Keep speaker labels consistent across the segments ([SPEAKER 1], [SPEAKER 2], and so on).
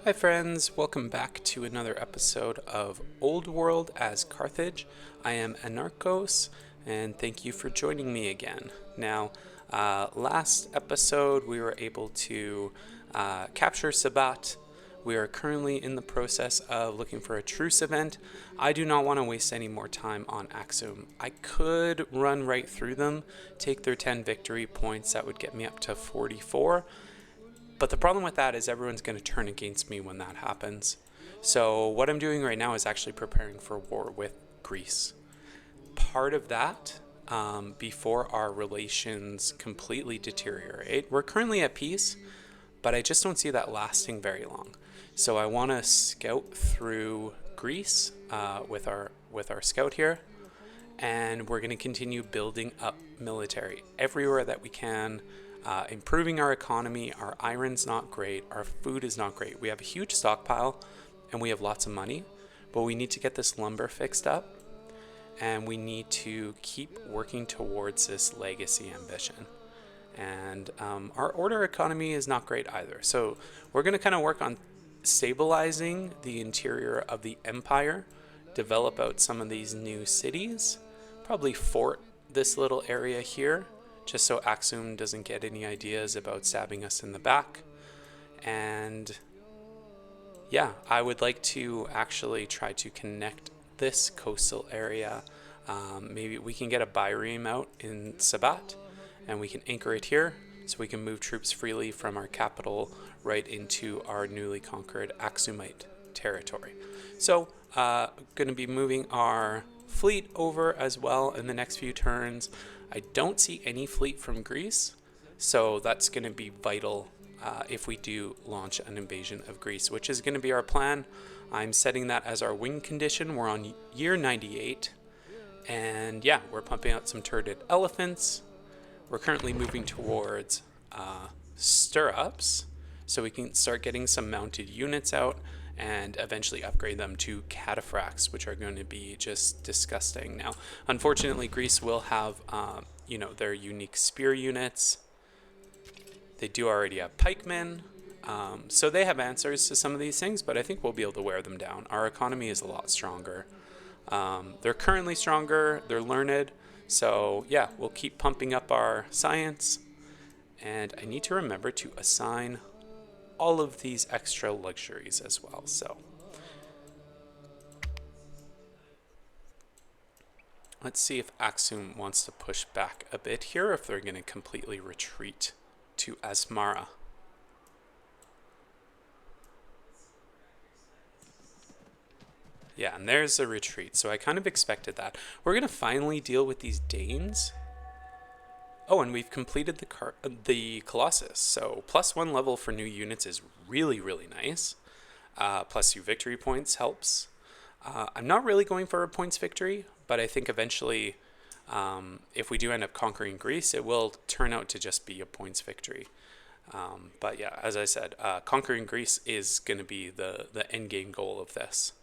[SPEAKER 1] Hi friends, welcome back to another episode of Old World as Carthage. I am Anarchos, and thank you for joining me again. Now, last episode we were able to capture Sabat. We are currently in the process of looking for a truce event. I do not want to waste any more time on Axum. I could run right through them, take their 10 victory points, that would get me up to 44. But the problem with that is everyone's going to turn against me when that happens. So what I'm doing right now is actually preparing for war with Greece. Part of that, before our relations completely deteriorate, we're currently at peace, but I just don't see that lasting very long. So I want to scout through Greece with our scout here, and we're going to continue building up military everywhere that we can, improving our economy. Our iron's not great, our food is not great. We have a huge stockpile and we have lots of money, but we need to get this lumber fixed up, and we need to keep working towards this legacy ambition. And our order economy is not great either. So we're going to kind of work on stabilizing the interior of the empire, develop out some of these new cities, probably fort this little area here, just so Axum doesn't get any ideas about stabbing us in the back. And yeah, I would like to actually try to connect this coastal area. Maybe we can get a bireme out in Sabat, and we can anchor it here so we can move troops freely from our capital right into our newly conquered Axumite territory. So, going to be moving our fleet over as well in the next few turns. I don't see any fleet from Greece, so that's going to be vital if we do launch an invasion of Greece, which is going to be our plan. I'm setting that as our win condition. We're on year 98, and yeah, we're pumping out some turreted elephants. We're currently moving towards stirrups, so we can start getting some mounted units out and eventually upgrade them to cataphracts, which are going to be just disgusting. Now, unfortunately, Greece will have, their unique spear units. They do already have pikemen, so they have answers to some of these things, but I think we'll be able to wear them down. Our economy is a lot stronger. They're currently stronger, they're learned, so yeah, we'll keep pumping up our science. And I need to remember to assign all of these extra luxuries as well. So let's see if Axum wants to push back a bit here, or if they're going to completely retreat to Asmara. Yeah, and there's a retreat, so I kind of expected that. We're going to finally deal with these Danes. Oh, and we've completed the Colossus, so +1 level for new units is really, really nice. +2 victory points helps. I'm not really going for a points victory, but I think eventually, if we do end up conquering Greece, it will turn out to just be a points victory. But yeah, as I said, conquering Greece is going to be the end game goal of this.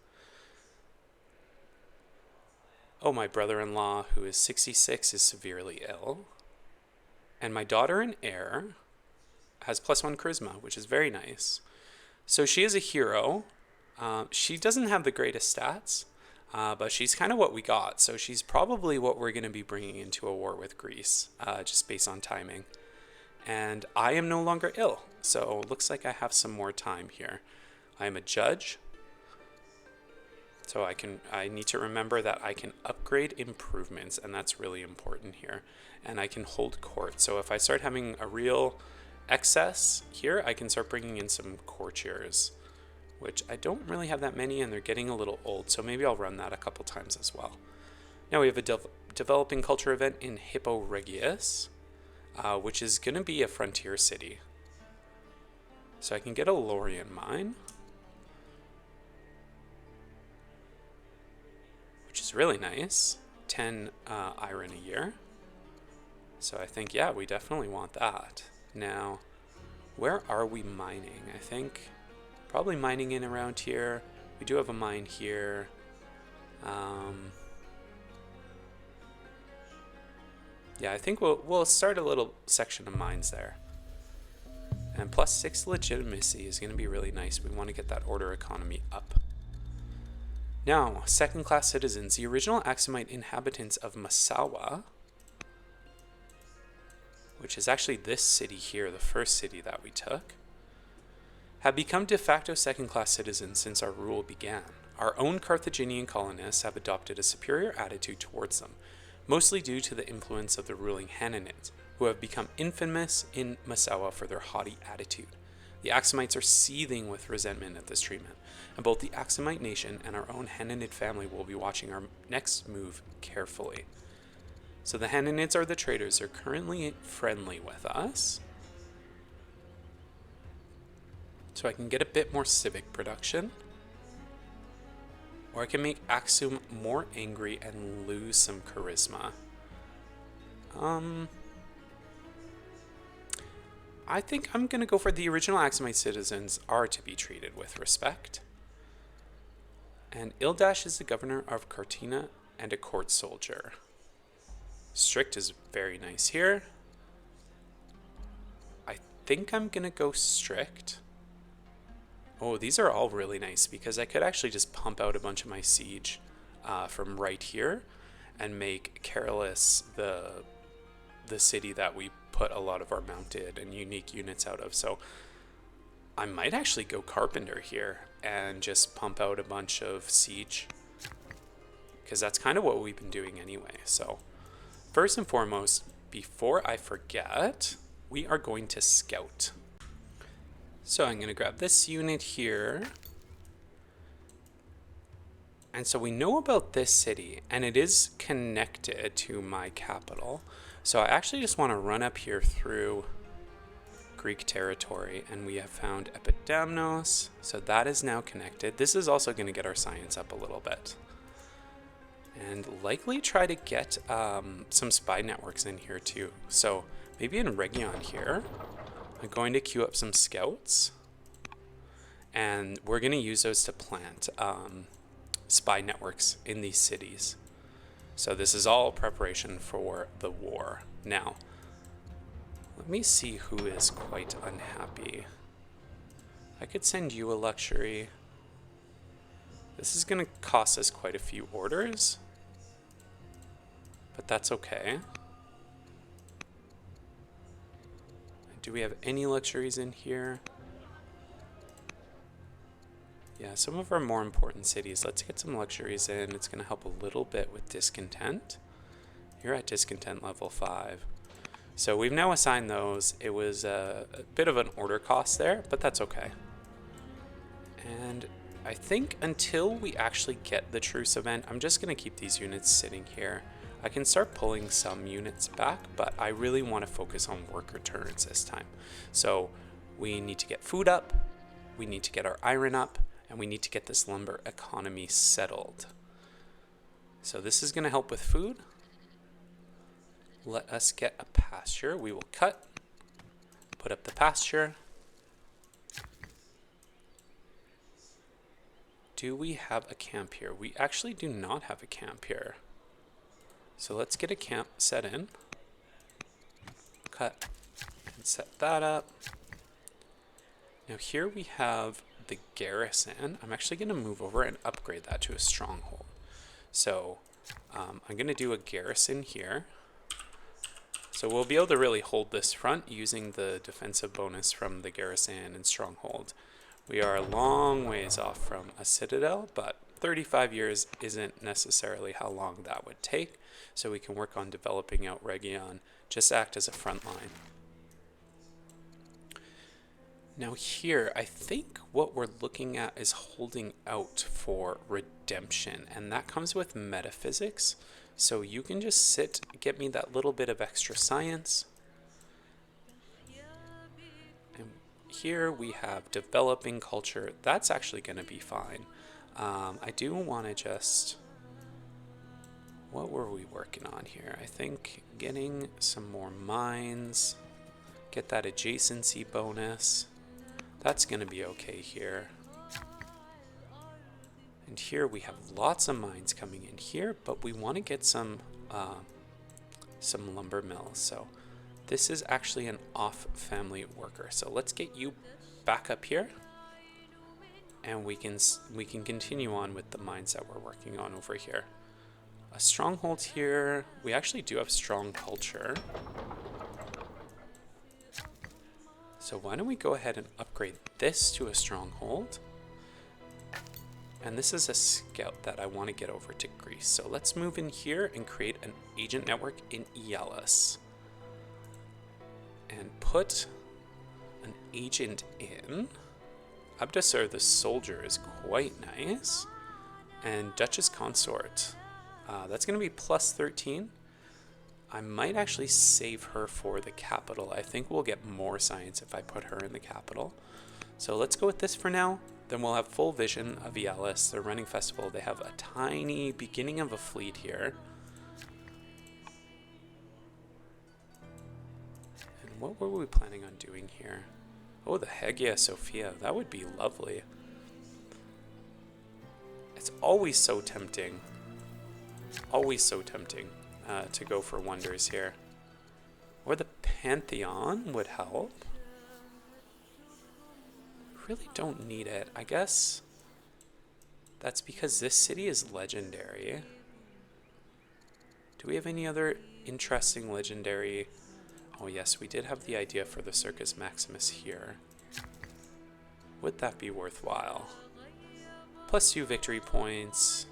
[SPEAKER 1] Oh, my brother-in-law, who is 66, is severely ill. And my daughter and heir has +1 charisma, which is very nice. So she is a hero. She doesn't have the greatest stats, but she's kind of what we got. So she's probably what we're going to be bringing into a war with Greece, just based on timing. And I am no longer ill, so it looks like I have some more time here. I am a judge, so I need to remember that I can upgrade improvements, and that's really important here. And I can hold court. So if I start having a real excess here, I can start bringing in some courtiers, which I don't really have that many, and they're getting a little old, so maybe I'll run that a couple times as well. Now we have a developing culture event in Hippo Regius, which is going to be a frontier city. So I can get a Lorien mine, which is really nice. 10 iron a year. So I think, yeah, we definitely want that. Now, where are we mining? I think probably mining in around here. We do have a mine here. Yeah, I think we'll start a little section of mines there. And +6 legitimacy is going to be really nice. We want to get that order economy up. Now, second class citizens. The original Axumite inhabitants of Masawa, which is actually this city here, the first city that we took, have become de facto second class citizens since our rule began. Our own Carthaginian colonists have adopted a superior attitude towards them, mostly due to the influence of the ruling Hananids, who have become infamous in Masawa for their haughty attitude. The Axumites are seething with resentment at this treatment, and both the Axumite nation and our own Hananid family will be watching our next move carefully. So the Hananids are the traders. They're currently friendly with us. So I can get a bit more civic production. Or I can make Axum more angry and lose some charisma. I think I'm going to go for the original Axumite citizens are to be treated with respect. And Ildash is the governor of Cartina and a court soldier. Strict is very nice here. I think I'm going to go strict. Oh, these are all really nice because I could actually just pump out a bunch of my siege from right here and make Carolus the city that we put a lot of our mounted and unique units out of. So I might actually go Carpenter here and just pump out a bunch of siege because that's kind of what we've been doing anyway. So first and foremost, before I forget, we are going to scout. So I'm going to grab this unit here. And so we know about this city, and it is connected to my capital. So I actually just want to run up here through Greek territory, and we have found Epidamnos. So that is now connected. This is also going to get our science up a little bit. And likely try to get some spy networks in here too. So maybe in Region here. I'm going to queue up some scouts, and we're going to use those to plant spy networks in these cities. So this is all preparation for the war. Now, let me see who is quite unhappy. I could send you a luxury. This is going to cost us quite a few orders, but that's okay. Do we have any luxuries in here? Yeah, some of our more important cities. Let's get some luxuries in. It's going to help a little bit with discontent. You're at discontent level 5. So we've now assigned those. It was a bit of an order cost there, but that's okay. And I think until we actually get the truce event, I'm just going to keep these units sitting here. I can start pulling some units back, but I really want to focus on worker turns this time. So we need to get food up, we need to get our iron up, and we need to get this lumber economy settled. So this is going to help with food. Let us get a pasture. We will cut, put up the pasture. Do we have a camp here? We actually do not have a camp here. So let's get a camp set in. Cut and set that up. Now here we have the garrison. I'm actually going to move over and upgrade that to a stronghold. So I'm going to do a garrison here. So we'll be able to really hold this front using the defensive bonus from the garrison and stronghold. We are a long ways off from a citadel, but 35 years isn't necessarily how long that would take. So we can work on developing out Region, just act as a front line. Now here, I think what we're looking at is holding out for redemption, and that comes with metaphysics. So you can just sit, get me that little bit of extra science. And here we have developing culture. That's actually going to be fine. I do want to just... What were we working on here? I think getting some more mines, get that adjacency bonus. That's going to be okay here. And here we have lots of mines coming in here, but we want to get some lumber mills. So This is actually an off-family worker. So let's get you back up here, and we can continue on with the mines that we're working on over here. A stronghold here. We actually do have strong culture. So why don't we go ahead and upgrade this to a stronghold? And this is a scout that I want to get over to Greece. So let's move in here and create an agent network in Aeolus. And put an agent in. Abdasar the soldier is quite nice. And Duchess Consort. That's going to be plus 13. I might actually save her for the capital. I think we'll get more science if I put her in the capital. So let's go with this for now. Then we'll have full vision of Aeolus. They're running festival. They have a tiny beginning of a fleet here. And what were we planning on doing here? Oh, the Hagia Sophia. That would be lovely. It's always so tempting. Always so tempting to go for wonders here. Or the Pantheon would help. Really don't need it. I guess that's because this city is legendary. Do we have any other interesting legendary? Oh yes, we did have the idea for the Circus Maximus here. Would that be worthwhile? +2 victory points.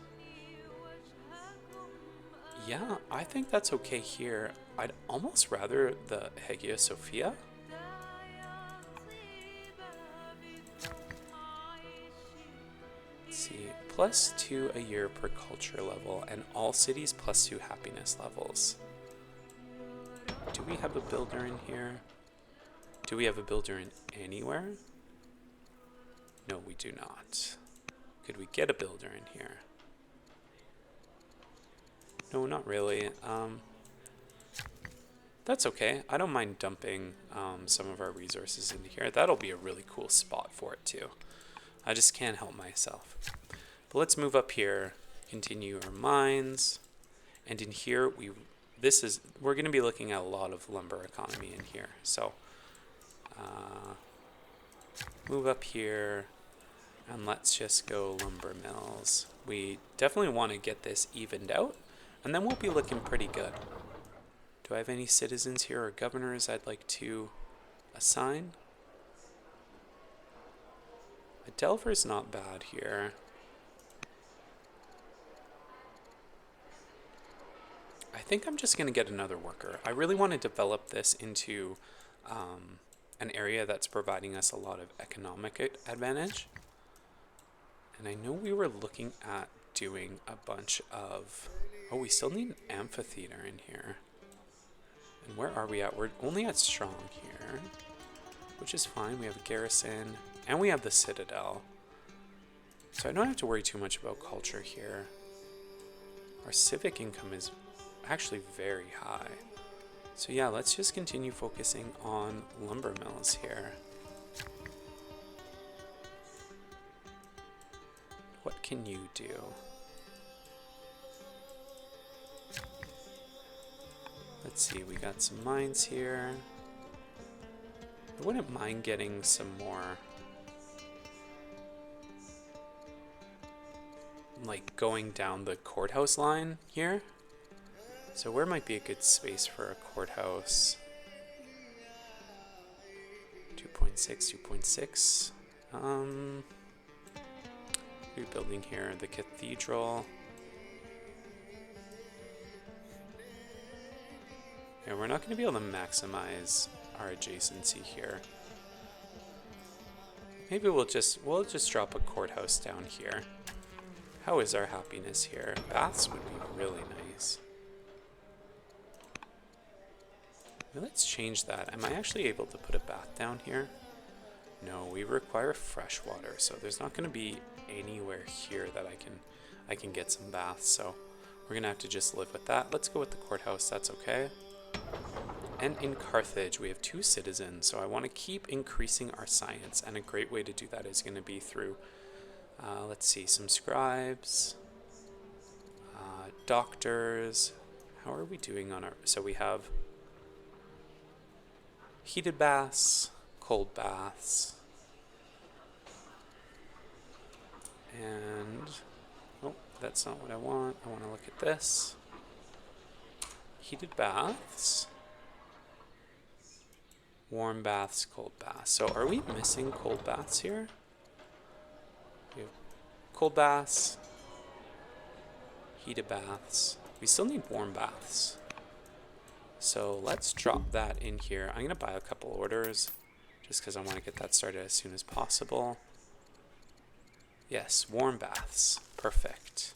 [SPEAKER 1] Yeah, I think that's okay here. I'd almost rather the Hagia Sophia. Let's see, +2 a year per culture level, and all cities +2 happiness levels. Do we have a builder in here? Do we have a builder in anywhere? No, we do not. Could we get a builder in here? No, not really. That's okay. I don't mind dumping some of our resources into here. That'll be a really cool spot for it too. I just can't help myself. But let's move up here, continue our mines, and in here we're going to be looking at a lot of lumber economy in here. So move up here, and let's just go lumber mills. We definitely want to get this evened out, and then we'll be looking pretty good. Do I have any citizens here or governors I'd like to assign? A Delver's not bad here. I think I'm just going to get another worker. I really want to develop this into an area that's providing us a lot of economic advantage. And I know we were looking at doing a bunch of... Oh, we still need an amphitheater in here. And where are we at? We're only at strong here, which is fine. We have a garrison, and we have the citadel. So I don't have to worry too much about culture here. Our civic income is actually very high. So yeah, let's just continue focusing on lumber mills here. What can you do? Let's see, we got some mines here. I wouldn't mind getting some more, like, going down the courthouse line here. So where might be a good space for a courthouse? 2.6, 2.6. Rebuilding here, the cathedral. Yeah, we're not going to be able to maximize our adjacency here. Maybe we'll just drop a courthouse down here. How is our happiness here? Baths would be really nice. Let's change that. Am I actually able to put a bath down here? No, we require fresh water, so there's not going to be anywhere here that I can get some baths, so we're going to have to just live with that. Let's go with the courthouse, that's okay. And in Carthage, we have 2 citizens, so I want to keep increasing our science, and a great way to do that is going to be through, let's see, some scribes, doctors. How are we doing on our... So we have heated baths, cold baths, and oh, that's not what I want. I want to look at this. Heated baths, warm baths, cold baths. So are we missing cold baths here? We have cold baths, heated baths. We still need warm baths. So let's drop that in here. I'm going to buy a couple orders just because I want to get that started as soon as possible. Yes, warm baths. Perfect.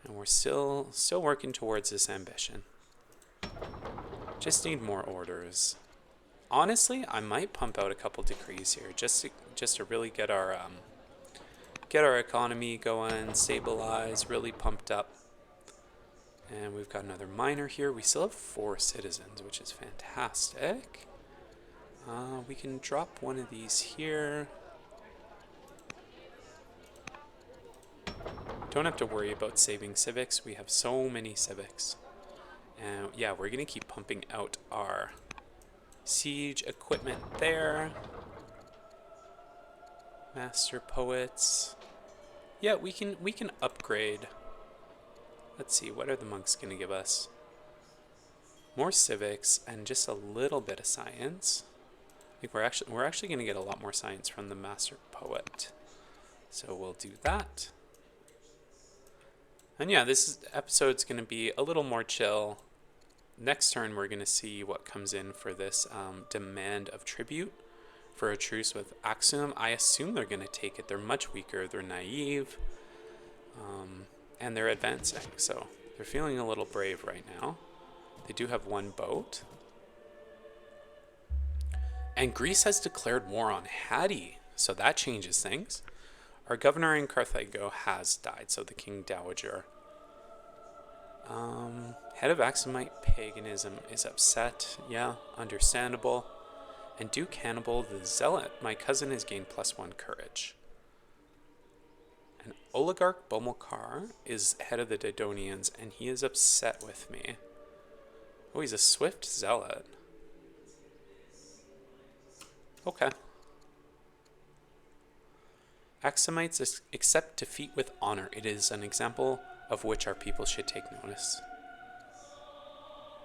[SPEAKER 1] And we're still working towards this ambition. Just need more orders. Honestly, I might pump out a couple decrees here just to really get our economy going, stabilize, really pumped up. And we've got another miner here. We still have 4 citizens, which is fantastic. We can drop one of these here. Don't have to worry about saving civics. We have so many civics. And yeah, we're going to keep pumping out our siege equipment there. Master poets. Yeah, we can upgrade. Let's see, what are the monks going to give us? More civics and just a little bit of science. I think we're actually going to get a lot more science from the master poet. So we'll do that. And yeah, this episode's going to be a little more chill. Next turn, we're going to see what comes in for this demand of tribute for a truce with Axum. I assume they're going to take it. They're much weaker. They're naive. And they're advancing. So they're feeling a little brave right now. They do have 1 boat. And Greece has declared war on Hattie. So that changes things. Our governor in Carthage has died, so the King Dowager. Head of Axumite paganism is upset. Yeah, understandable. And Duke Hannibal the Zealot, my cousin, has gained +1 courage. And Oligarch Bomilcar is head of the Didonians, and he is upset with me. Oh, he's a swift zealot. Okay. Axumites accept defeat with honor. It is an example of which our people should take notice.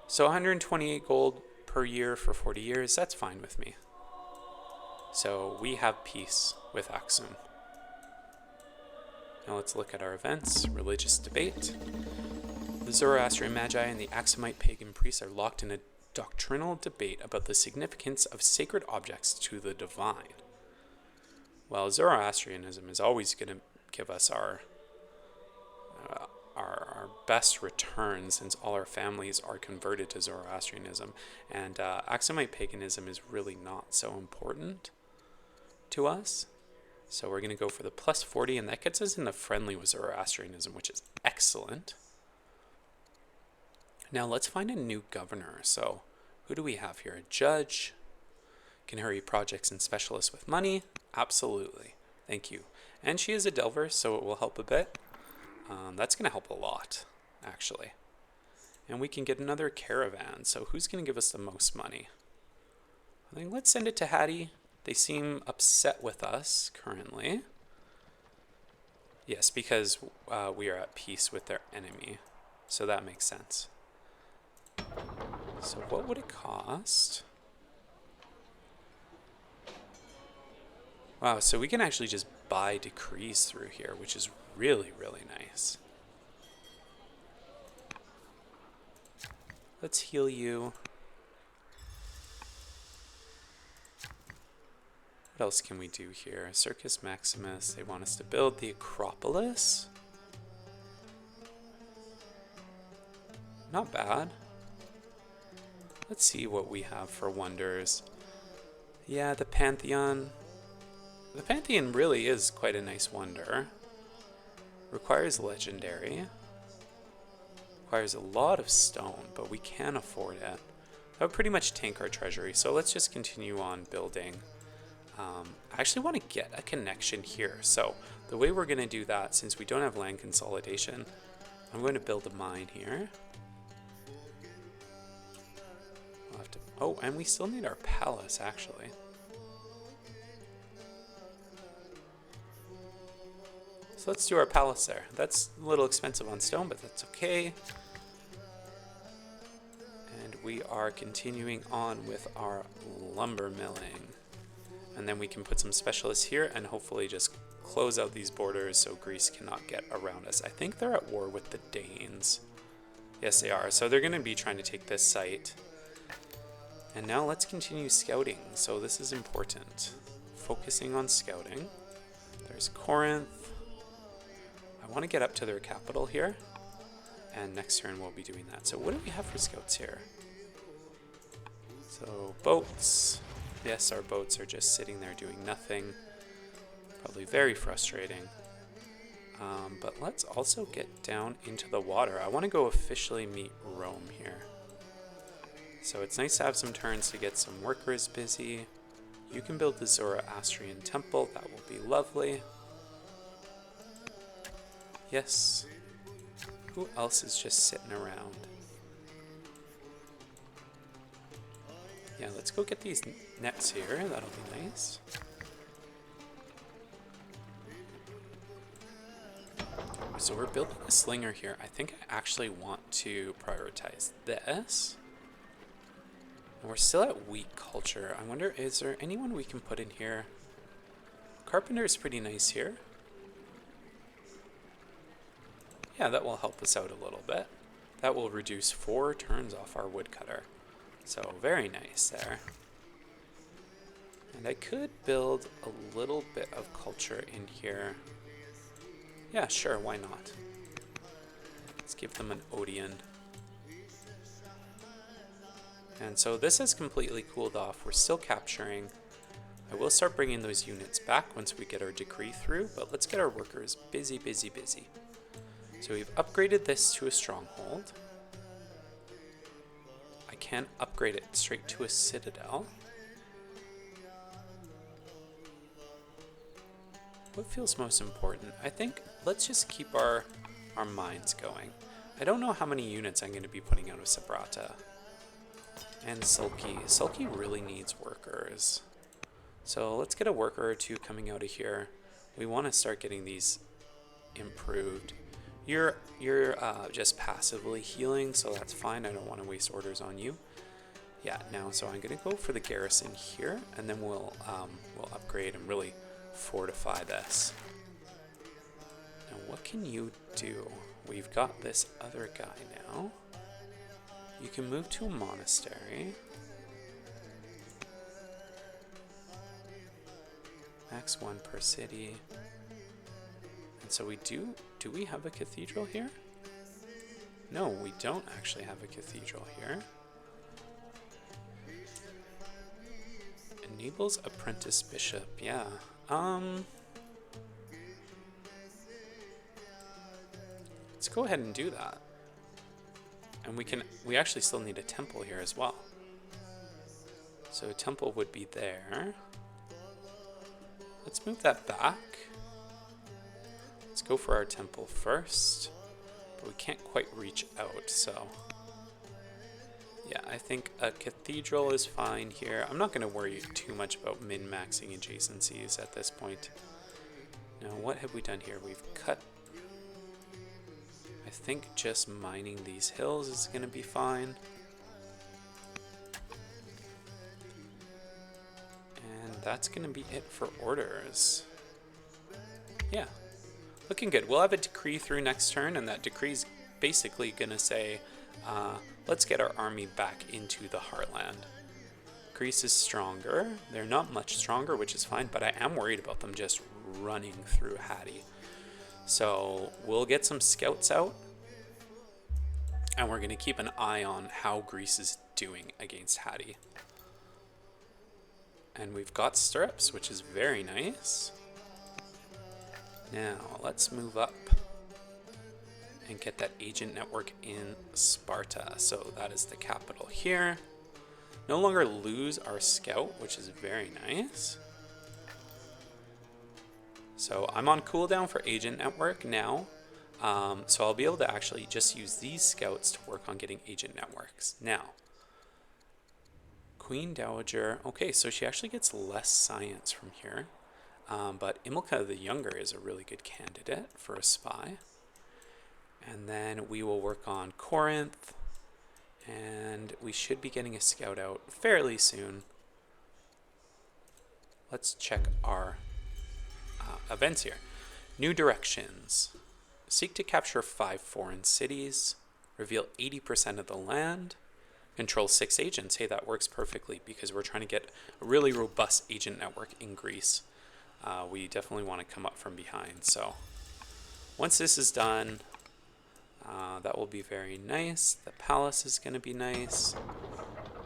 [SPEAKER 1] So 128 gold per year for 40 years, that's fine with me. So we have peace with Axum. Now let's look at our events. Religious debate. The Zoroastrian Magi and the Axumite pagan priests are locked in a doctrinal debate about the significance of sacred objects to the divine. Well, Zoroastrianism is always going to give us our best return since all our families are converted to Zoroastrianism. And Axumite paganism is really not so important to us. So we're going to go for the +40, and that gets us into friendly with Zoroastrianism, which is excellent. Now let's find a new governor. So who do we have here? A judge. Can hurry projects and specialists with money. Absolutely. Thank you. And she is a delver, so it will help a bit. That's going to help a lot, actually. And we can get another caravan. So who's going to give us the most money? I think let's send it to Hattie. They seem upset with us currently. Yes, because we are at peace with their enemy. So that makes sense. So what would it cost? Wow, so we can actually just buy decrees through here, which is really, really nice. Let's heal you. What else can we do here? Circus Maximus, they want us to build the Acropolis. Not bad. Let's see what we have for wonders. Yeah, the Pantheon. The Pantheon really is quite a nice wonder. Requires legendary. Requires a lot of stone, but we can afford it. That would pretty much tank our treasury, so let's just continue on building. I actually want to get a connection here. So the way we're going to do that, since we don't have land consolidation, I'm going to build a mine here. I'll have to Oh, and we still need our palace, actually. So let's do our palace there. That's a little expensive on stone, but that's okay. And we are continuing on with our lumber milling. And then we can put some specialists here and hopefully just close out these borders so Greece cannot get around us. I think they're at war with the Danes. Yes, they are. So they're going to be trying to take this site. And now let's continue scouting. So this is important. Focusing on scouting. There's Corinth. I want to get up to their capital here. And next turn we'll be doing that. So what do we have for scouts here? So boats. Yes, our boats are just sitting there doing nothing. Probably very frustrating. But let's also get down into the water. I want to go officially meet Rome here. So it's nice to have some turns to get some workers busy. You can build the Zoroastrian temple. That will be lovely. Yes. Who else is just sitting around? Yeah, let's go get these nets here. That'll be nice. So we're building a slinger here. I think I actually want to prioritize this. And we're still at weak culture. I wonder, is there anyone we can put in here? Carpenter is pretty nice here. Yeah, that will help us out a little bit. That will reduce 4 turns off our woodcutter. So very nice there. And I could build a little bit of culture in here. Yeah, sure, why not? Let's give them an Odeon. And so this has completely cooled off. We're still capturing. I will start bringing those units back once we get our decree through, but let's get our workers busy, busy, busy. So we've upgraded this to a stronghold. I can upgrade it straight to a citadel. What feels most important? I think let's just keep our mines going. I don't know how many units I'm going to be putting out of Sabrata. And Sulky. Sulky really needs workers. So let's get a worker or two coming out of here. We want to start getting these improved. You're just passively healing, so that's fine. I don't want to waste orders on you. Yeah, now, so I'm going to go for the garrison here, and then we'll upgrade and really fortify this. Now, what can you do? We've got this other guy now. You can move to a monastery. Max 1 per city. And so we do we have a cathedral here? No, we don't actually have a cathedral here. Enables apprentice bishop, yeah. Let's go ahead and do that. And we actually still need a temple here as well. So a temple would be there. Let's move that back. Let's go for our temple first. But we can't quite reach out, so... yeah, I think a cathedral is fine here. I'm not going to worry too much about min-maxing adjacencies at this point. Now, what have we done here? We've cut... I think just mining these hills is going to be fine. And that's going to be it for orders. Yeah, looking good. We'll have a decree through next turn, and that decree is basically going to say, let's get our army back into the heartland. Greece is stronger. They're not much stronger, which is fine, but I am worried about them just running through Hatti. So we'll get some scouts out, and we're going to keep an eye on how Greece is doing against Hatti. And we've got stirrups, which is very nice. Now, let's move up and get that agent network in Sparta. So that is the capital here. No longer lose our scout, which is very nice. So I'm on cooldown for agent network now. So I'll be able to actually just use these scouts to work on getting agent networks. Now, Queen Dowager. Okay, so she actually gets less science from here. But Imilka the Younger is a really good candidate for a spy. And then we will work on Corinth. And we should be getting a scout out fairly soon. Let's check our events here. New directions. Seek to capture 5 foreign cities. Reveal 80% of the land. Control 6 agents. Hey, that works perfectly because we're trying to get a really robust agent network in Greece. We definitely want to come up from behind. So once this is done, that will be very nice. The palace is going to be nice.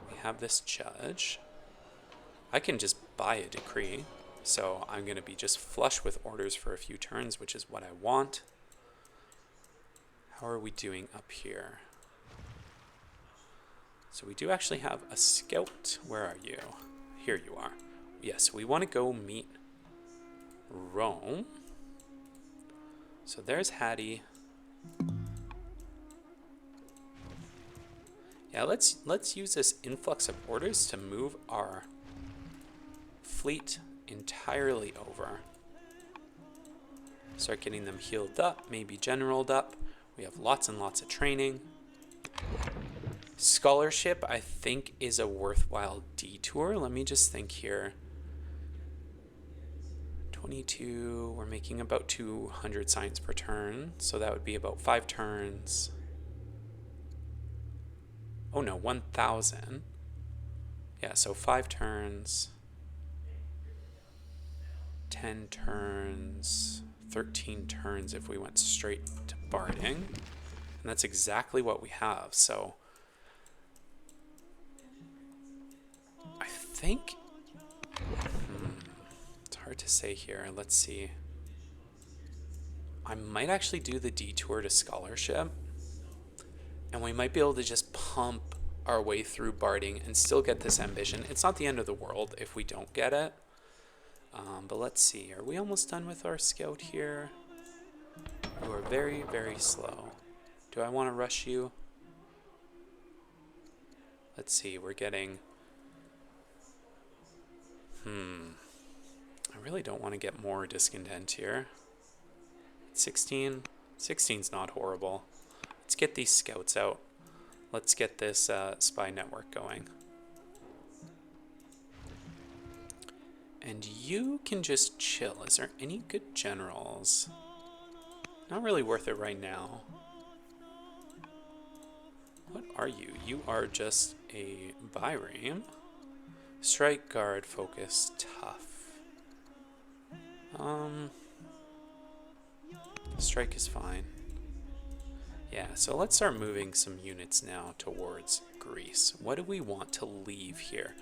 [SPEAKER 1] We have this judge. I can just buy a decree. So I'm going to be just flush with orders for a few turns, which is what I want. How are we doing up here? So we do actually have a scout. Where are you? Here you are. Yes, we want to go meet Rome. So there's Hattie. Yeah, let's use this influx of orders to move our fleet entirely over. Start getting them healed up, maybe generaled up. We have lots and lots of training. Scholarship, I think, is a worthwhile detour. Let me just think here. 22, we're making about 200 science per turn, so that would be about 5 turns. Oh no, 1,000. Yeah, so 5 turns. 10 turns. 13 turns if we went straight to barding. And that's exactly what we have, so I think it's hard to say here. Let's see. I might actually do the detour to scholarship, and we might be able to just pump our way through barding and still get this ambition. It's not the end of the world if we don't get it. But let's see. Are we almost done with our scout here? You are very, very slow. Do I want to rush you? Let's see. We're getting... I really don't want to get more discontent here. 16. 16's not horrible. Let's get these scouts out. Let's get this spy network going. And you can just chill. Is there any good generals? Not really worth it right now. What are you? You are just a Byrame. Strike, guard, focus, tough. Strike is fine. Yeah, so let's start moving some units now towards Greece. What do we want to leave here?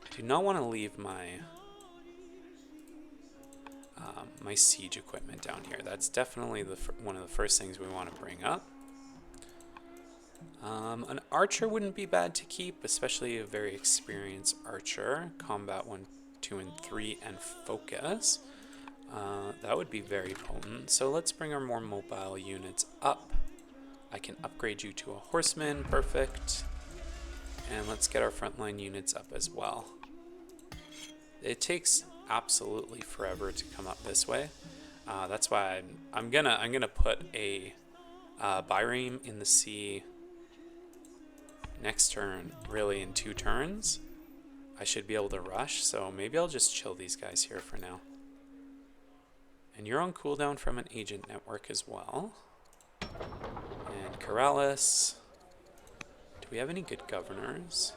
[SPEAKER 1] I do not want to leave my my siege equipment down here. That's definitely one of the first things we want to bring up. An archer wouldn't be bad to keep, especially a very experienced archer. Combat 1, 2, and 3, and focus. That would be very potent. So let's bring our more mobile units up. I can upgrade you to a horseman. Perfect. And let's get our frontline units up as well. It takes absolutely forever to come up this way. That's why I'm gonna put a Byrame in the sea next turn, really in 2 turns. I should be able to rush, so maybe I'll just chill these guys here for now. And you're on cooldown from an agent network as well. And Corrales. Do we have any good governors?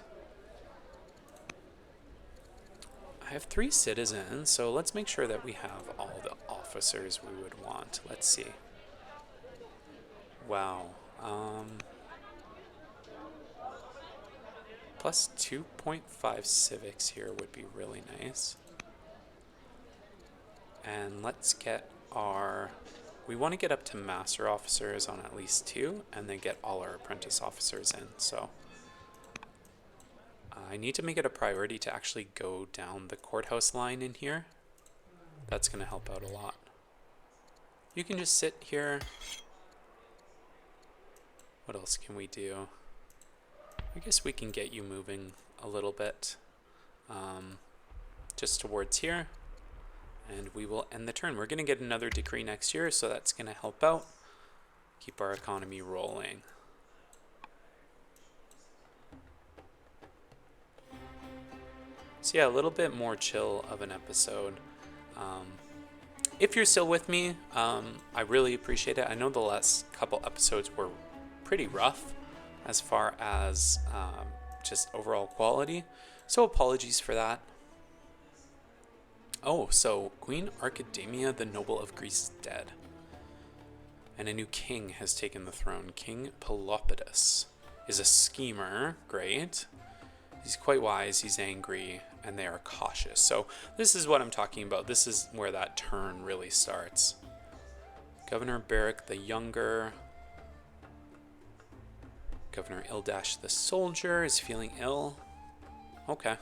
[SPEAKER 1] I have 3 citizens, so let's make sure that we have all the officers we would want. Let's see. Wow. Plus 2.5 civics here would be really nice. And let's get our... We want to get up to master officers on at least 2, and then get all our apprentice officers in, so... I need to make it a priority to actually go down the courthouse line in here. That's going to help out a lot. You can just sit here. What else can we do? I guess we can get you moving a little bit, just towards here, and we will end the turn. We're going to get another decree next year, so that's going to help out, keep our economy rolling. So yeah, a little bit more chill of an episode. If you're still with me, I really appreciate it. I know the last couple episodes were pretty rough as far as just overall quality, so apologies for that. Oh, so Queen Archidamia, the noble of Greece, is dead, and a new king has taken the throne. King Pelopidas is a schemer. Great. He's quite wise, he's angry, and they are cautious. So this is what I'm talking about. This is where that turn really starts. Governor Barak the Younger. Governor Ildash the Soldier is feeling ill. Okay.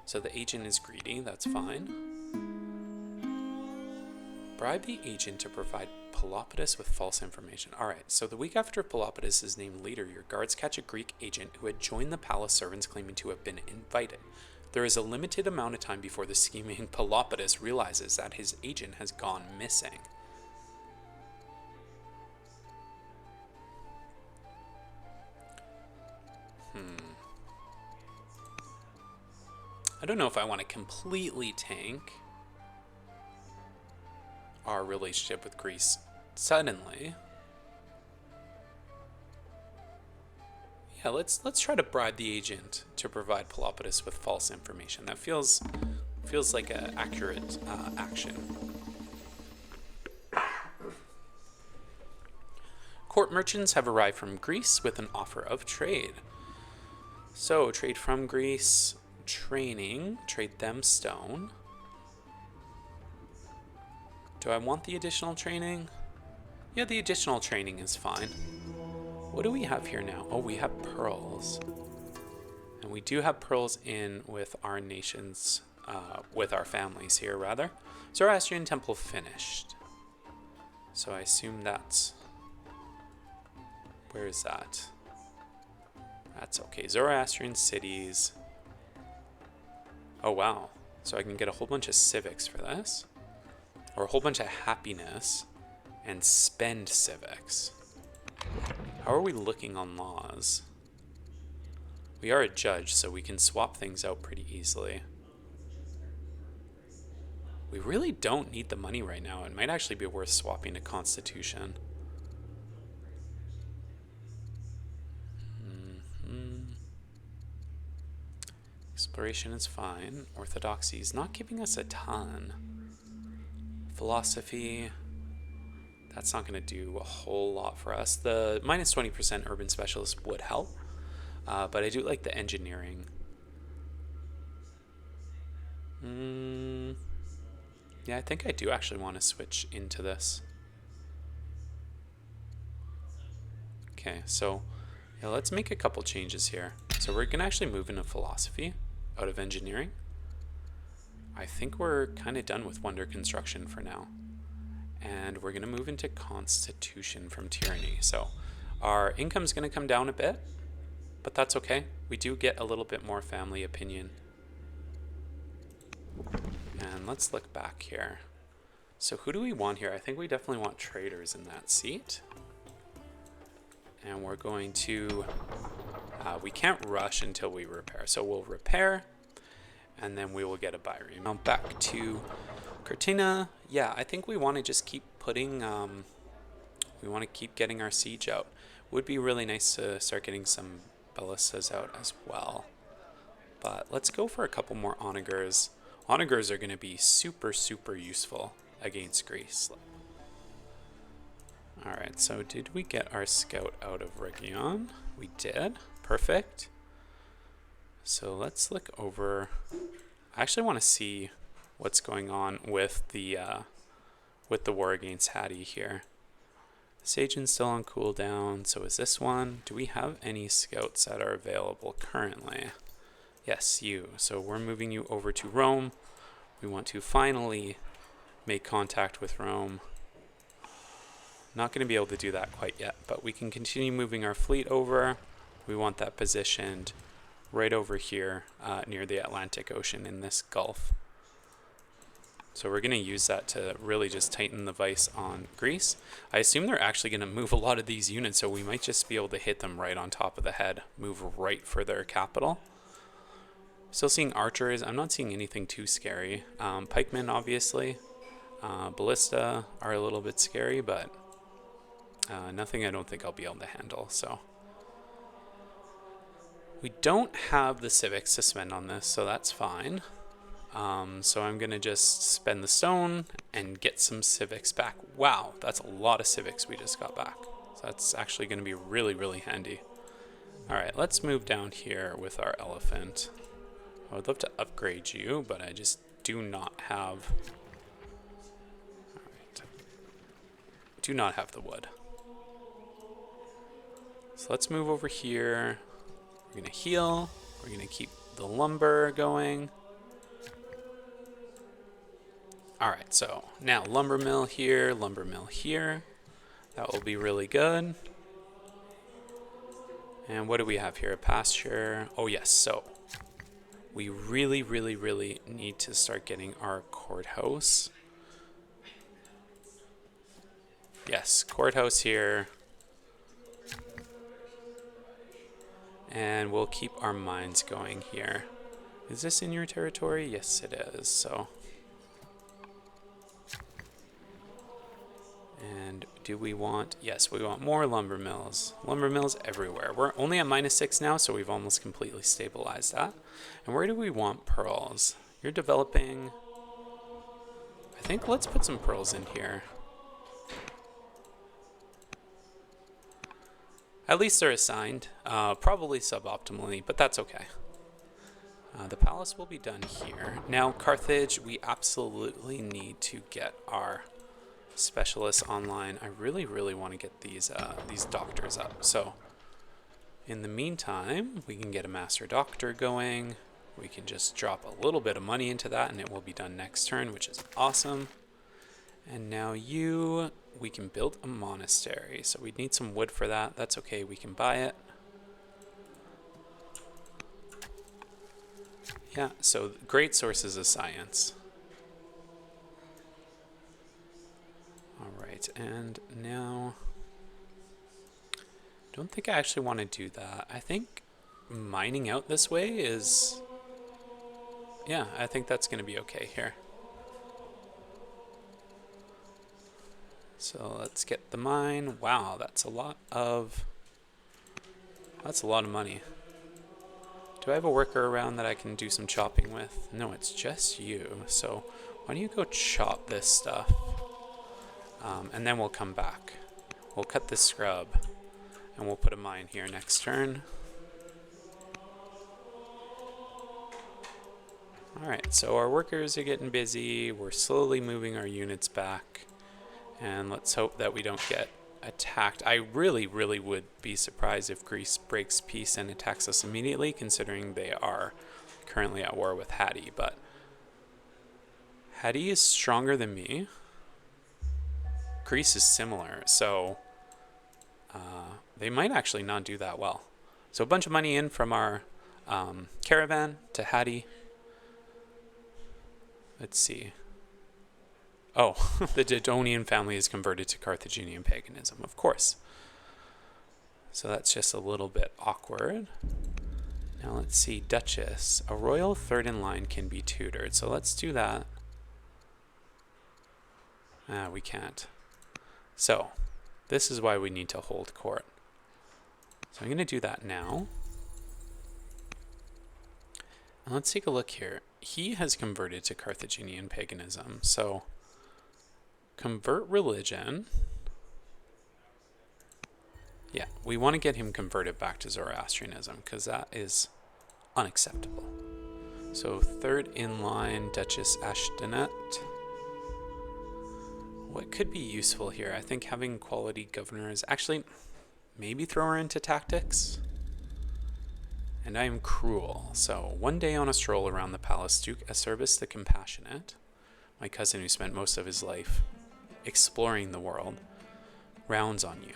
[SPEAKER 1] So the agent is greedy, that's fine. Bribe the agent to provide Pelopidas with false information. Alright, so the week after Pelopidas is named leader, your guards catch a Greek agent who had joined the palace servants claiming to have been invited. There is a limited amount of time before the scheming Pelopidas realizes that his agent has gone missing. I don't know if I want to completely tank our relationship with Greece suddenly. Yeah, let's try to bribe the agent to provide Pelopidas with false information. That feels like an accurate action. Court merchants have arrived from Greece with an offer of trade. So trade from Greece, training, trade them stone. Do I want the additional training? Yeah, the additional training is fine. What do we have here now? Oh, we have pearls. And we do have pearls in with our nations, with our families here, rather. Zoroastrian temple finished. So I assume that's... Where is that? That's okay. Zoroastrian cities. Oh, wow. So I can get a whole bunch of civics for this. Or a whole bunch of happiness and spend civics. How are we looking on laws? We are a judge, so we can swap things out pretty easily. We really don't need the money right now. It might actually be worth swapping to Constitution. Exploration is fine. Orthodoxy is not giving us a ton. Philosophy, that's not going to do a whole lot for us. The minus 20% urban specialist would help, but I do like the engineering. Yeah, I think I do actually want to switch into this. Okay, so yeah, let's make a couple changes here. So we're going to actually move into philosophy out of engineering. I think we're kind of done with wonder construction for now. And we're going to move into constitution from tyranny. So our income's going to come down a bit, but that's okay. We do get a little bit more family opinion. And let's look back here. So who do we want here? I think we definitely want traders in that seat. And we're going to, we can't rush until we repair. So we'll repair, and then we will get a Byrene. Now back to Cortina. Yeah, I think we want to just keep putting, we want to keep getting our siege out. Would be really nice to start getting some ballistas out as well. But let's go for a couple more onagers. Onagers are going to be super, super useful against Greece. Alright, so did we get our scout out of Region? We did. Perfect. So let's look over. I actually want to see what's going on with the war against Hattie here. This agent's still on cooldown, so is this one. Do we have any scouts that are available currently? Yes, you. So we're moving you over to Rome. We want to finally make contact with Rome. Not going to be able to do that quite yet, but we can continue moving our fleet over. We want that positioned right over here near the Atlantic Ocean in this gulf. So we're going to use that to really just tighten the vise on Greece. I assume they're actually going to move a lot of these units, so we might just be able to hit them right on top of the head, move right for their capital. Still seeing archers. I'm not seeing anything too scary. Pikemen, obviously. Ballista are a little bit scary, but nothing I don't think I'll be able to handle. So we don't have the civics to spend on this, so that's fine. So I'm going to just spend the stone and get some civics back. Wow, that's a lot of civics we just got back. So that's actually going to be really, really handy. All right, let's move down here with our elephant. I would love to upgrade you, but I just do not have... All right. Do not have the wood. So let's move over here. We're going to heal. We're going to keep the lumber going. Alright, so now lumber mill here, lumber mill here. That will be really good. And what do we have here? A pasture. Oh yes, so we really, really, really need to start getting our courthouse. Yes, courthouse here. And we'll keep our mines going here. Is this in your territory? Yes, it is, so... And do we want... Yes, we want more lumber mills. Lumber mills everywhere. We're only at -6 now, so we've almost completely stabilized that. And where do we want pearls? You're developing... I think let's put some pearls in here. At least they're assigned. Probably suboptimally, but that's okay. The palace will be done here. Now, Carthage, we absolutely need to get our... specialists online. I really, really want to get these doctors up. So in the meantime, we can get a master doctor going. We can just drop a little bit of money into that and it will be done next turn, which is awesome. And now we can build a monastery. So we need some wood for that. That's okay, we can buy it. Yeah, so great sources of science. Alright, and now... don't think I actually want to do that. I think mining out this way is... yeah, I think that's going to be okay here. So let's get the mine. Wow, that's a lot of... that's a lot of money. Do I have a worker around that I can do some chopping with? No, it's just you. So why don't you go chop this stuff? And then we'll come back. We'll cut this scrub. And we'll put a mine here next turn. Alright, so our workers are getting busy. We're slowly moving our units back. And let's hope that we don't get attacked. I really, really would be surprised if Greece breaks peace and attacks us immediately, considering they are currently at war with Hattie. But Hattie is stronger than me. Greece is similar, so they might actually not do that well. So a bunch of money in from our caravan to Hattie. Let's see. Oh, the Dodonian family is converted to Carthaginian paganism, of course. So that's just a little bit awkward. Now let's see, Duchess. A royal third in line can be tutored, so let's do that. We can't. So, this is why we need to hold court. So I'm going to do that now. And let's take a look here. He has converted to Carthaginian paganism. So, convert religion. Yeah, we want to get him converted back to Zoroastrianism because that is unacceptable. So, third in line, Duchess Ashtonet. What could be useful here? I think having quality governors... actually, maybe throw her into tactics? And I am cruel. So, one day on a stroll around the palace, Duke Acerbus the Compassionate, my cousin who spent most of his life exploring the world, rounds on you.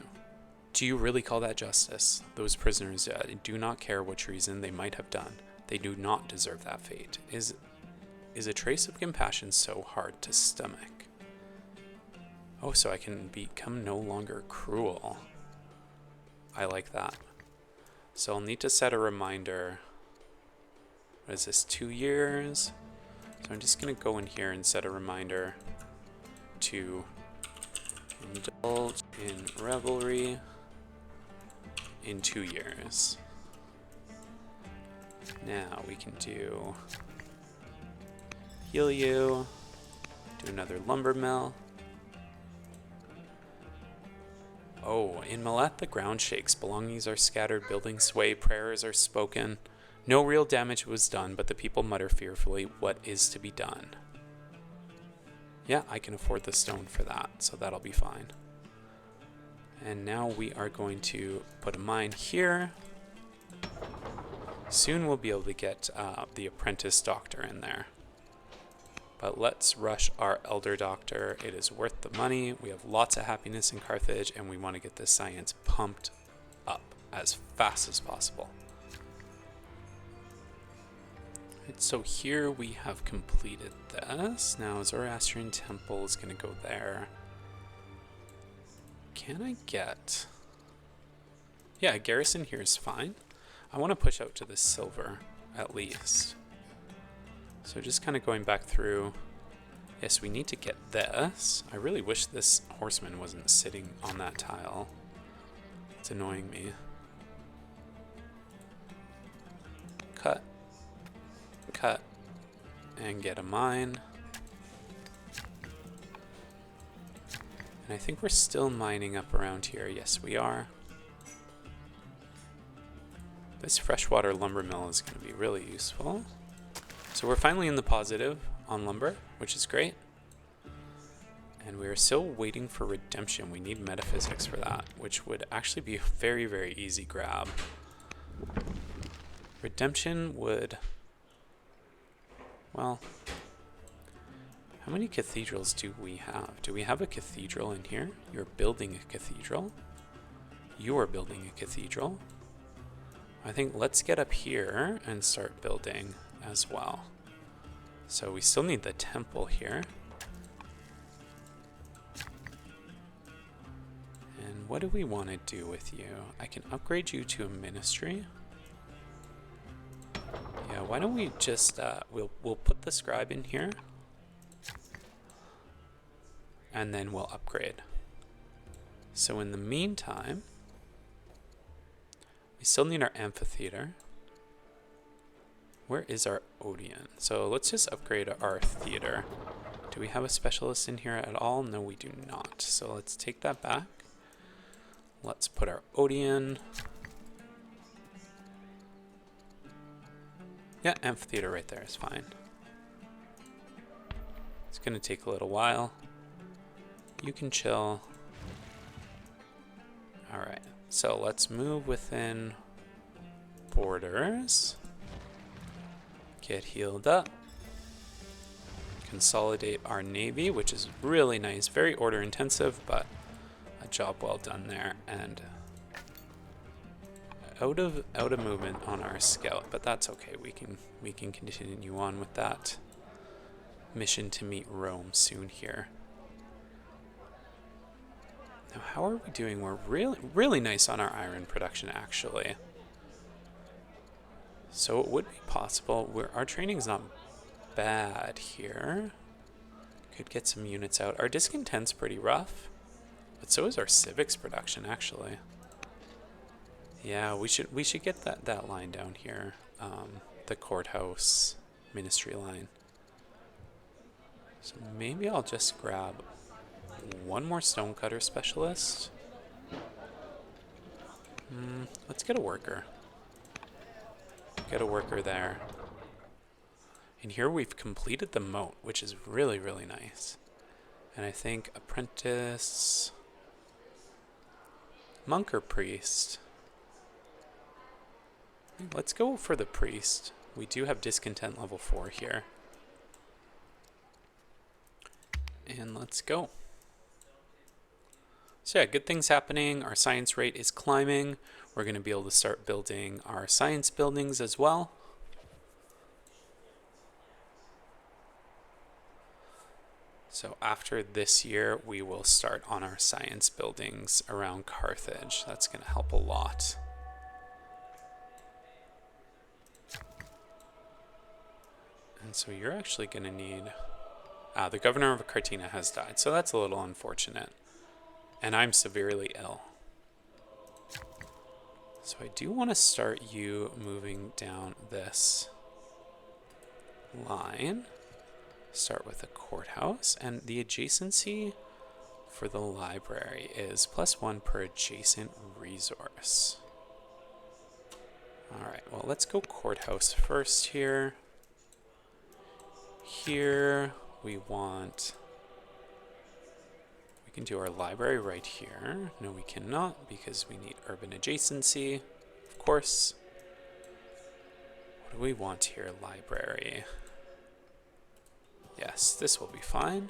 [SPEAKER 1] Do you really call that justice? Those prisoners do not care what treason they might have done. They do not deserve that fate. Is a trace of compassion so hard to stomach? Oh, so I can become no longer cruel. I like that. So I'll need to set a reminder. What is this, 2 years? So I'm just going to go in here and set a reminder to indulge in revelry in 2 years. Now we can do heal you, do another lumber mill. Oh, in Millet the ground shakes, belongings are scattered, buildings sway, prayers are spoken. No real damage was done, but the people mutter fearfully, what is to be done? Yeah, I can afford the stone for that, so that'll be fine. And now we are going to put a mine here. Soon we'll be able to get the apprentice doctor in there. But let's rush our elder doctor. It is worth the money. We have lots of happiness in Carthage, and we want to get this science pumped up as fast as possible. Right, so here we have completed this. Now Zoroastrian Temple is going to go there. Can I get... Yeah, a garrison here is fine. I want to push out to the silver, at least. So just kind of going back through. Yes, we need to get this. I really wish this horseman wasn't sitting on that tile. It's annoying me. Cut. Cut. And get a mine. And I think we're still mining up around here. Yes, we are. This freshwater lumber mill is going to be really useful. So we're finally in the positive on lumber, which is great. And we are still waiting for redemption. We need metaphysics for that, which would actually be a very, very easy grab. Redemption would... Well, how many cathedrals do we have? Do we have a cathedral in here? You're building a cathedral. You are building a cathedral. I think let's get up here and start building as well. So we still need the temple here. And what do we want to do with you? I can upgrade you to a ministry. Yeah, why don't we just we'll put the scribe in here. And then we'll upgrade. So in the meantime, we still need our amphitheater. Where is our Odeon? So let's just upgrade our theater. Do we have a specialist in here at all? No, we do not. So let's take that back. Let's put our Odeon. Yeah, amphitheater right there is fine. It's going to take a little while. You can chill. All right, so let's move within borders. Get healed up. Consolidate our navy, which is really nice. Very order intensive, but a job well done there. And out of movement on our scout, but that's okay. We can continue on with that mission to meet Rome soon here. Now, how are we doing? We're really nice on our iron production, actually. So it would be possible. Our training's not bad here. Could get some units out. Our discontent's pretty rough, but so is our civics production, actually. Yeah, we should get that line down here, the courthouse ministry line. So maybe I'll just grab one more stonecutter specialist. Let's get a worker. Get a worker there. And here we've completed the moat, which is really, really nice. And I think apprentice, monk or priest. Let's go for the priest. We do have discontent level 4 here. And let's go. So yeah, good things happening. Our science rate is climbing. We're going to be able to start building our science buildings as well. So after this year, we will start on our science buildings around Carthage. That's going to help a lot. And so you're actually going to need... the governor of Cartina has died, so that's a little unfortunate. And I'm severely ill. So I do want to start you moving down this line. Start with the courthouse, and the adjacency for the library is +1 per adjacent resource. Alright, well, let's go courthouse first here. Here we want... We can do our library right here. No, we cannot because we need urban adjacency, of course. What do we want here? Library. Yes, this will be fine.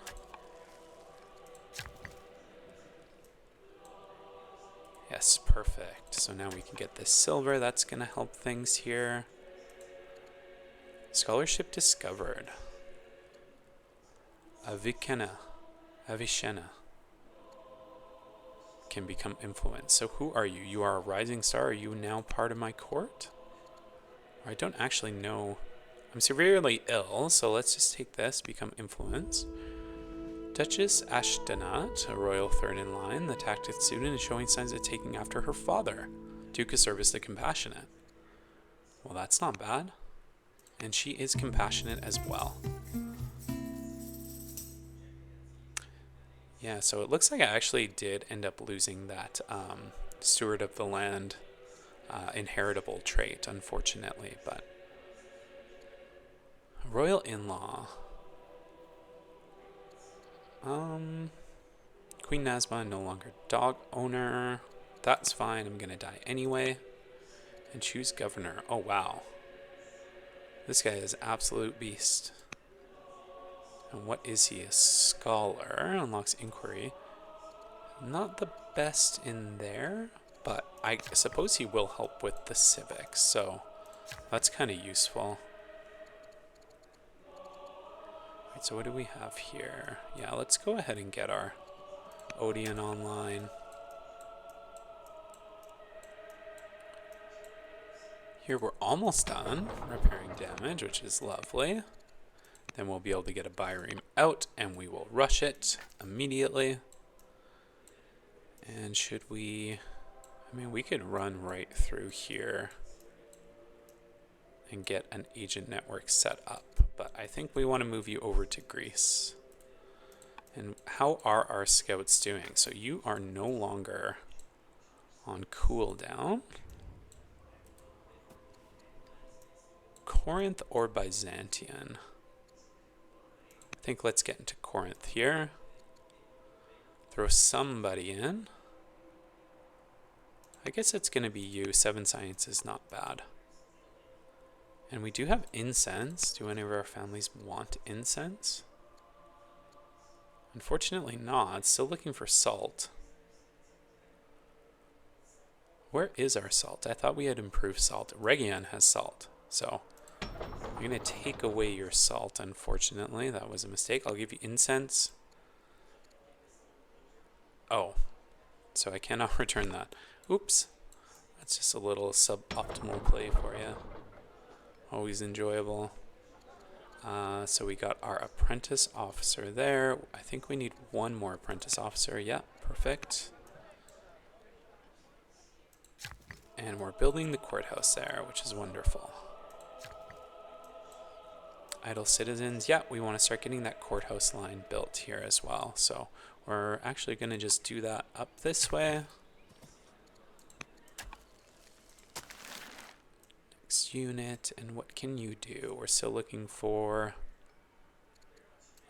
[SPEAKER 1] Yes, perfect. So now we can get this silver. That's going to help things here. Scholarship discovered. Avicenna can become influenced. So who are you? You are a rising star. Are you now part of my court? I don't actually know. I'm severely ill, so let's just take this, become influenced. Duchess Ashtonat, a royal third in line, the tactic student, is showing signs of taking after her father, Duke of Service the Compassionate. Well, that's not bad. And she is compassionate as well. Yeah, so it looks like I actually did end up losing that Steward of the Land inheritable trait, unfortunately, but... Royal in-law. Queen Nazma, no longer dog owner. That's fine, I'm gonna die anyway. And choose governor. Oh, wow. This guy is absolute beast. And what is he? A scholar. Unlocks inquiry. Not the best in there, but I suppose he will help with the civics, so that's kind of useful. Right, so what do we have here? Yeah, let's go ahead and get our Odeon online. Here we're almost done repairing damage, which is lovely. Then we'll be able to get a Byreme out, and we will rush it immediately. And should we... I mean, we could run right through here and get an agent network set up. But I think we want to move you over to Greece. And how are our scouts doing? So you are no longer on cooldown. Corinth or Byzantium? I think let's get into Corinth here. Throw somebody in. I guess it's going to be you. 7 science is not bad. And we do have incense. Do any of our families want incense? Unfortunately not. Still looking for salt. Where is our salt? I thought we had improved salt. Region has salt. So I'm going to take away your salt, unfortunately. That was a mistake. I'll give you incense. Oh, so I cannot return that. Oops. That's just a little suboptimal play for you. Always enjoyable. So we got our apprentice officer there. I think we need one more apprentice officer. Yeah, perfect. And we're building the courthouse there, which is wonderful. Idle citizens. Yeah, we want to start getting that courthouse line built here as well. So we're actually going to just do that up this way. Next unit. And what can you do? We're still looking for...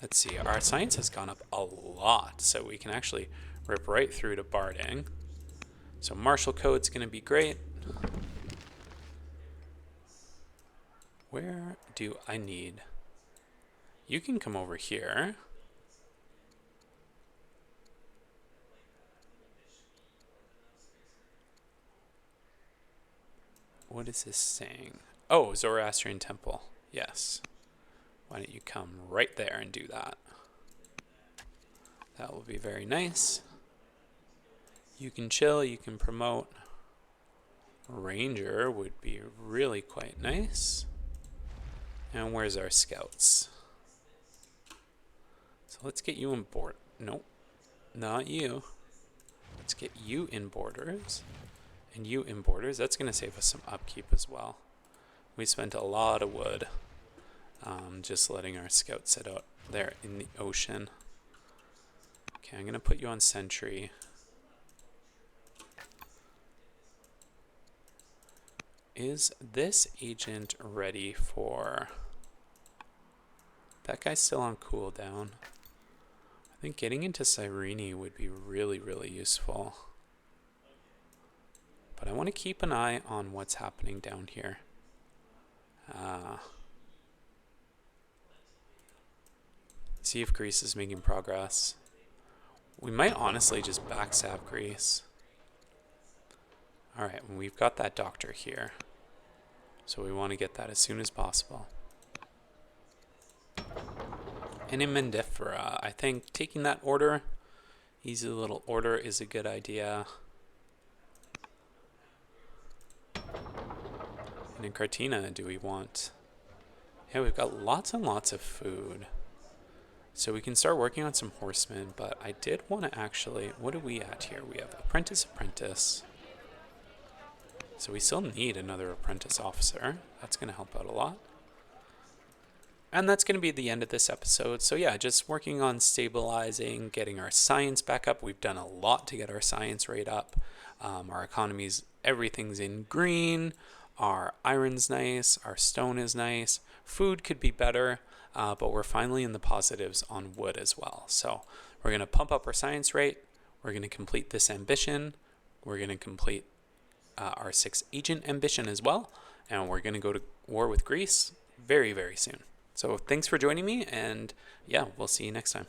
[SPEAKER 1] Let's see. Our science has gone up a lot. So we can actually rip right through to barding. So martial code's going to be great. Where do I need? You can come over here. what is this saying? Oh, Zoroastrian temple. Yes. Why don't you come right there and do that? That will be very nice. You can chill, you can promote. Ranger would be really quite nice. And where's our scouts? So let's get you in board. Nope, not you. Let's get you in borders. And you in borders. That's going to save us some upkeep as well. We spent a lot of wood just letting our scouts sit out there in the ocean. Okay, I'm going to put you on sentry. Is this agent ready for... That guy's still on cooldown. I think getting into Cyrene would be really, really useful. But I want to keep an eye on what's happening down here. See if Greece is making progress. We might honestly just backstab Greece. Alright, we've got that doctor here. So we want to get that as soon as possible. And in Mendifera, I think taking that order, easy little order, is a good idea. And in Cartina, do we want... Yeah, we've got lots and lots of food. So we can start working on some horsemen, but I did want to actually... What are we at here? We have apprentice. So we still need another apprentice officer. That's going to help out a lot. And that's going to be the end of this episode. So yeah, just working on stabilizing, getting our science back up. We've done a lot to get our science rate up. Our economies, everything's in green. Our iron's nice. Our stone is nice. Food could be better, but we're finally in the positives on wood as well. So we're going to pump up our science rate. We're going to complete this ambition. We're going to complete our 6th agent ambition as well. And we're going to go to war with Greece very, very soon. So thanks for joining me, and yeah, we'll see you next time.